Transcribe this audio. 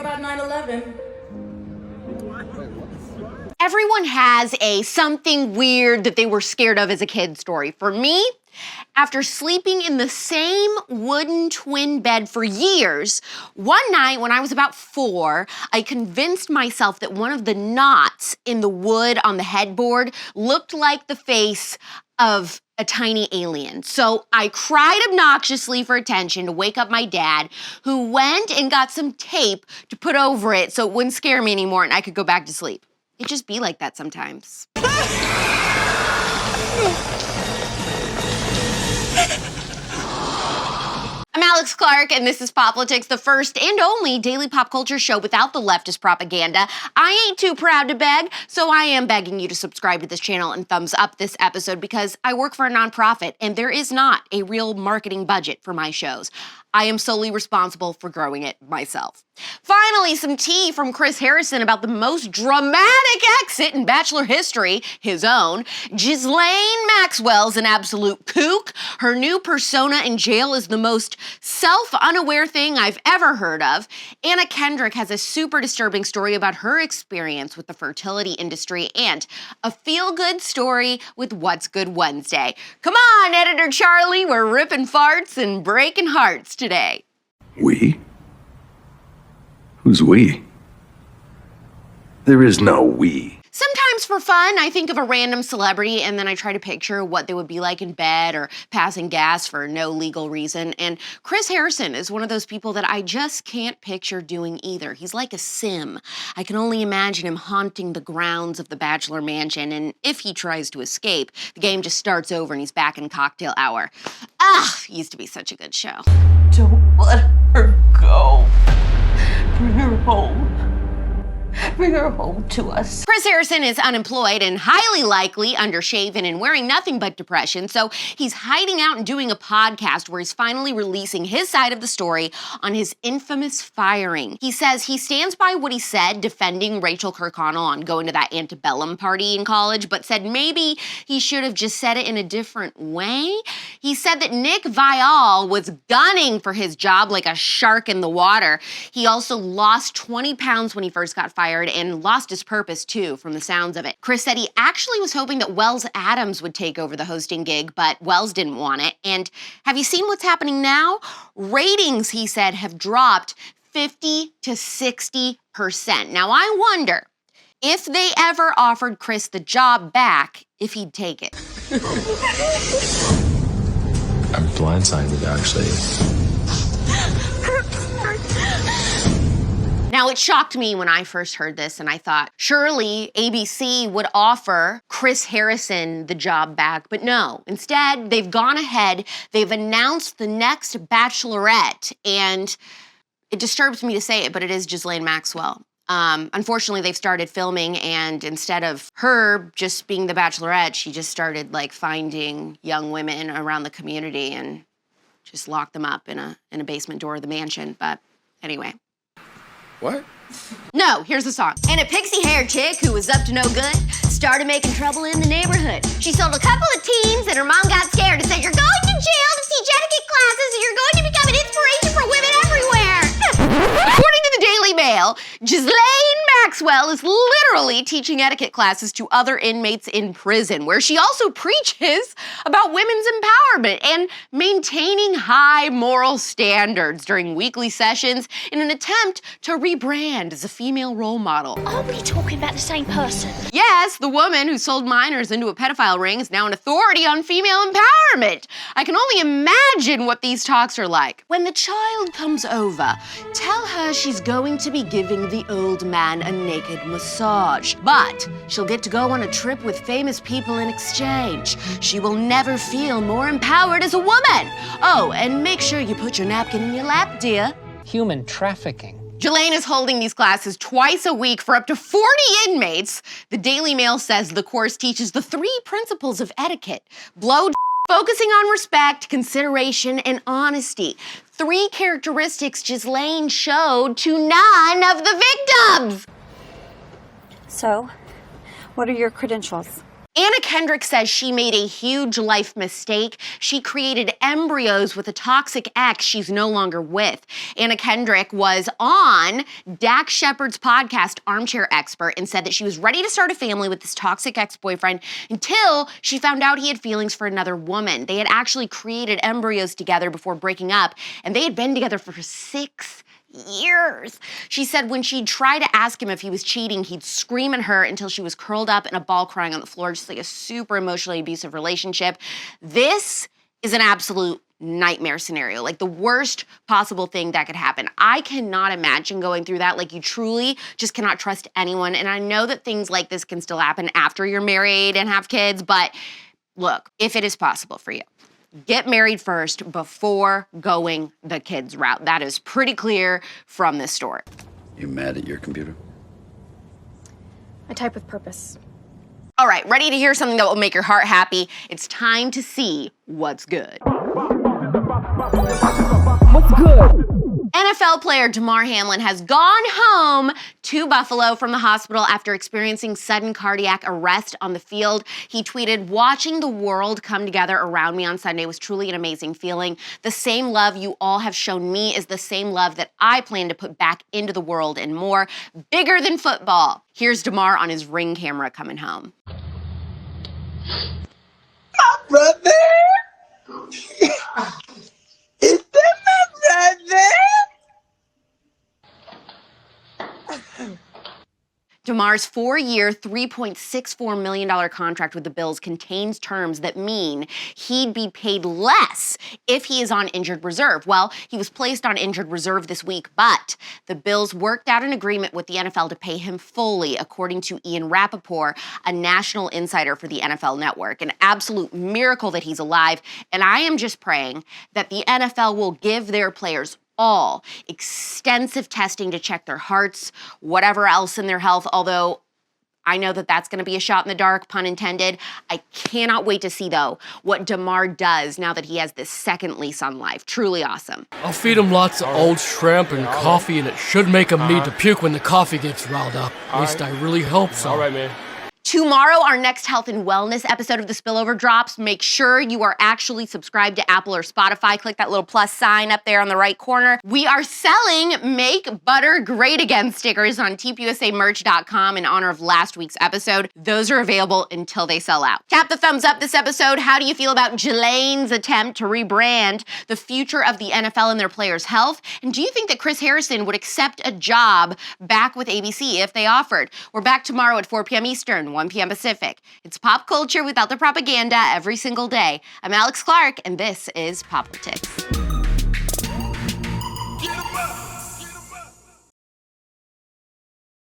about 9/11. Everyone has a something weird that they were scared of as a kid story. For me, after sleeping in the same wooden twin bed for years, one night when I was about 4, I convinced myself that one of the knots in the wood on the headboard looked like the face of a tiny alien. So I cried obnoxiously for attention to wake up my dad, who went and got some tape to put over it so it wouldn't scare me anymore and I could go back to sleep. It just be like that sometimes. I'm Alex Clark, and this is Poplitics, the first and only daily pop culture show without the leftist propaganda. I ain't too proud to beg, so I am begging you to subscribe to this channel and thumbs up this episode because I work for a nonprofit, and there is not a real marketing budget for my shows. I am solely responsible for growing it myself. Finally, some tea from Chris Harrison about the most dramatic exit in Bachelor history, his own. Ghislaine Maxwell's an absolute kook. Her new persona in jail is the most self-unaware thing I've ever heard of. Anna Kendrick has a super disturbing story about her experience with the fertility industry and a feel-good story with What's Good Wednesday. Come on, Editor Charlie, we're ripping farts and breaking hearts today. We? Who's we? There is no we. Sometimes for fun, I think of a random celebrity and then I try to picture what they would be like in bed or passing gas for no legal reason. And Chris Harrison is one of those people that I just can't picture doing either. He's like a sim. I can only imagine him haunting the grounds of the Bachelor mansion, and if he tries to escape, the game just starts over and he's back in cocktail hour. Ah, it used to be such a good show. Don't let her go. Bring her home. Bring her home to us. Chris Harrison is unemployed and highly likely undershaven and wearing nothing but depression, so he's hiding out and doing a podcast where he's finally releasing his side of the story on his infamous firing. He says he stands by what he said, defending Rachel Kirkconnell on going to that antebellum party in college, but said maybe he should have just said it in a different way. He said that Nick Viall was gunning for his job like a shark in the water. He also lost 20 pounds when he first got fired and lost his purpose too, from the sounds of it. Chris said he actually was hoping that Wells Adams would take over the hosting gig, but Wells didn't want it. And have you seen what's happening now? Ratings, he said, have dropped 50 to 60%. Now I wonder if they ever offered Chris the job back, if he'd take it. I'm blindsided, actually. Now, it shocked me when I first heard this, and I thought, surely ABC would offer Chris Harrison the job back, but no. Instead, they've gone ahead, they've announced the next Bachelorette, and it disturbs me to say it, but it is Ghislaine Maxwell. Unfortunately, they've started filming, and instead of her just being the Bachelorette, she just started, like, finding young women around the community and just locked them up in a basement door of the mansion, but anyway. What? No, here's the song. And a pixie-haired chick who was up to no good started making trouble in the neighborhood. She sold a couple of teens and her mom got scared and said, "You're going to jail to teach etiquette classes and you're going to become an inspiration for women everywhere." According to the Daily Mail, Ghislaine Maxwell is literally teaching etiquette classes to other inmates in prison, where she also preaches about women's empowerment and maintaining high moral standards during weekly sessions in an attempt to rebrand as a female role model. Are we talking about the same person? Yes, the woman who sold minors into a pedophile ring is now an authority on female empowerment. I can only imagine what these talks are like. When the child comes over, tell her she's going to be giving the old man a naked massage, but she'll get to go on a trip with famous people in exchange. She will never feel more empowered as a woman. Oh, and make sure you put your napkin in your lap, dear. Human trafficking. Jelaine is holding these classes twice a week for up to 40 inmates. The Daily Mail says the course teaches the 3 principles of etiquette: blow, focusing on respect, consideration, and honesty. 3 characteristics Ghislaine showed to none of the victims. So, what are your credentials? Anna Kendrick says she made a huge life mistake. She created embryos with a toxic ex she's no longer with. Anna Kendrick was on Dax Shepard's podcast, Armchair Expert, and said that she was ready to start a family with this toxic ex-boyfriend until she found out he had feelings for another woman. They had actually created embryos together before breaking up, and they had been together for 6 years. She said when she'd try to ask him if he was cheating, he'd scream at her until she was curled up in a ball crying on the floor, just like a super emotionally abusive relationship. This is an absolute nightmare scenario, like the worst possible thing that could happen. I cannot imagine going through that. Like, you truly just cannot trust anyone. And I know that things like this can still happen after you're married and have kids, but look, if it is possible for you, get married first before going the kids route. That is pretty clear from this story. You mad at your computer? I type with purpose. All right, ready to hear something that will make your heart happy? It's time to see what's good. What's good? NFL player Damar Hamlin has gone home to Buffalo from the hospital after experiencing sudden cardiac arrest on the field. He tweeted, "Watching the world come together around me on Sunday was truly an amazing feeling. The same love you all have shown me is the same love that I plan to put back into the world and more, bigger than football." Here's Damar on his Ring camera coming home. Brother? Is that my brother? Damar's 4-year, $3.64 million contract with the Bills contains terms that mean he'd be paid less if he is on injured reserve. Well, he was placed on injured reserve this week, but the Bills worked out an agreement with the NFL to pay him fully, according to Ian Rappaport, a national insider for the NFL Network. An absolute miracle that he's alive, and I am just praying that the NFL will give their players all extensive testing to check their hearts, whatever else in their health, although I know that that's going to be a shot in the dark, pun intended. I cannot wait to see, though, what Damar does now that he has this second lease on life. Truly awesome. I'll feed him lots of old shrimp and coffee, and it should make him need to puke when the coffee gets riled up. At least I really hope so. All right, man. Tomorrow, our next health and wellness episode of The Spillover drops. Make sure you are actually subscribed to Apple or Spotify. Click that little plus sign up there on the right corner. We are selling Make Butter Great Again stickers on TPUSAmerch.com in honor of last week's episode. Those are available until they sell out. Tap the thumbs up this episode. How do you feel about Ghislaine's attempt to rebrand the future of the NFL and their players' health? And do you think that Chris Harrison would accept a job back with ABC if they offered? We're back tomorrow at 4 p.m. Eastern, 1 p.m. Pacific. It's pop culture without the propaganda every single day. I'm Alex Clark, and this is Politics.